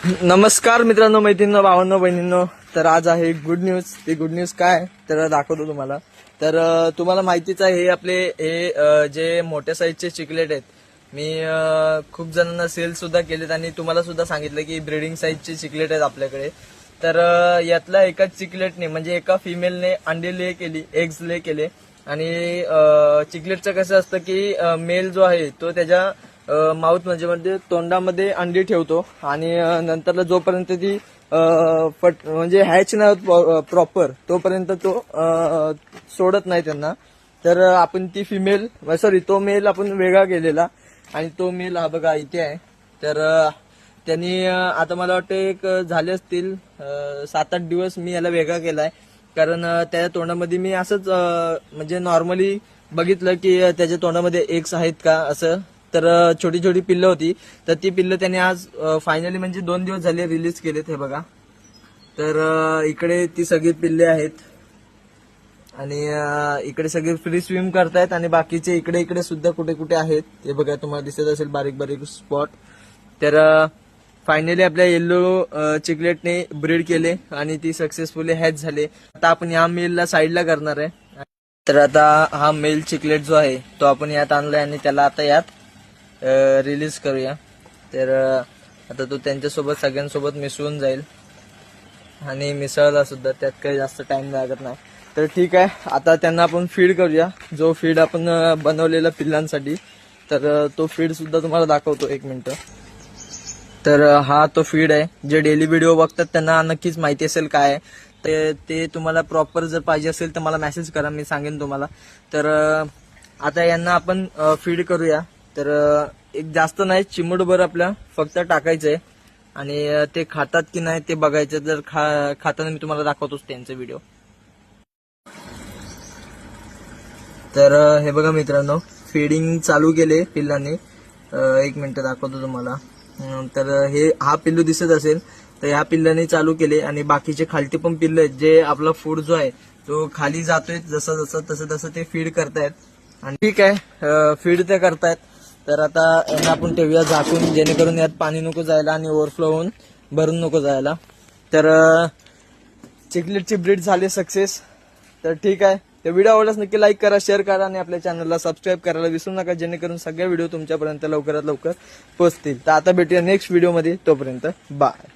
नमस्कार मित्रांनो, मैत्रिणींनो, भावांनो, बहिणींनो. तर आज आहे गुड न्यूज. ती गुड न्यूज काय तर दाखवतो तुम्हाला. तर तुम्हाला माहितीच आहे हे आपले जे मोठ्या साईजचे चिकलेट आहेत. मी खूप जणांना सेल सुद्धा केलेत आणि तुम्हाला सुद्धा सांगितलं की ब्रीडिंग साईजचे चिकलेट आहेत आपल्याकडे. तर यातल्या एकाच चिकलेटने म्हणजे एका फिमेलने अंडे ले केली, एग्स ले केले. आणि चिकलेटचं कसं असतं की मेल जो आहे तो त्याच्या माउथ म्हणजे तोंडामध्ये अंडी ठेवतो आणि नंतरला जोपर्यंत ती म्हणजे हॅच नाही होत प्रॉपर तोपर्यंत तो सोडत नाही त्यांना. तर आपण ती फिमेल तो मेल आपण वेगळा केलेला आणि तो मेल हा बघा इथे आहे. तर त्यांनी आता मला वाटतं एक झाले असतील 7-8 दिवस मी याला वेगळा केलाय. कारण त्याच्या तोंडामध्ये मी असंच म्हणजे नॉर्मली बघितलं की त्याच्या तोंडामध्ये एग्स आहेत का असं. तर छोटी छोटी पिल्लं होती. तर ती पिल्लं त्याने आज फायनली म्हणजे 2 दिवस झाले रिलीज केलेत. हे बघा. तर इकडे ती सगळी पिल्ले आहेत आणि इकडे सगळे फ्री स्विम करतायत आणि बाकीचे इकडे इकडे सुद्धा कुठे कुठे आहेत. हे बघा, तुम्हाला दिसत असेल बारीक बारीक स्पॉट. तर फायनली आपल्या येल्लो चिकलेटने ब्रीड केले आणि ती सक्सेसफुली हॅच झाले. आता आपण या मेलला साईडला करणार आहे. तर आता हा मेल चिकलेट जो आहे तो आपण यात आणलाय आणि त्याला आता यात रिलीज करूया. तर आता तो त्यांच्यासोबत सगळ्यांसोबत मिसळून जाईल आणि मिसळला सुद्धा त्यात काही जास्त टाइम लागत नाही. तर ठीक आहे, आता त्यांना आपण फीड करूया, जो फीड आपण बनवलेला पिल्लांसाठी. तर तो फीड सुद्धा तुम्हाला दाखवतो, 1 मिनिट. तर हा तो फीड आहे. जे डेली व्हिडिओ बघतात त्यांना नक्कीच माहिती असेल काय आहे. ते तुम्हाला प्रॉपर जर पाहिजे असेल तर मला मेसेज करा, मी सांगेन तुम्हाला. तर आता यांना आपण फीड करूया. तर एक जास्त नाही, चिमूटभर आपल्या फक्त टाकायचंय आणि ते खातात की नाही ते बघायचं. जर खाताना मी तुम्हाला दाखवतोच त्यांचा व्हिडिओ. तर हे बघा मित्रांनो, फीडिंग चालू केले पिल्लांनी. 1 मिनिट दाखवतो तुम्हाला. तर हा पिल्लू दिसत असेल तर ह्या पिल्लांनी चालू केले आणि बाकीचे खालती पण पिल्ल आहेत जे आपला फूड जो आहे तो खाली जातोय जसं तसं ते फीड करतायत. आणि ठीक आहे, फीड ते करतायत. तर आता यांना आपण ठेवूया झाकून, जेणेकरून यात पाणी नको जायला आणि ओव्हरफ्लो होऊन भरून नको जायला. तर चिकलेटची ब्रीड झाली सक्सेस. तर ठीक आहे, तर व्हिडिओ आवडल्यास नक्की लाईक करा, शेअर करा आणि आपल्या चॅनलला सबस्क्राईब करायला विसरू नका, जेणेकरून सगळे व्हिडिओ तुमच्यापर्यंत लवकरात लवकर पोहोचतील. तर आता भेटूया नेक्स्ट व्हिडिओमध्ये. तोपर्यंत बाय.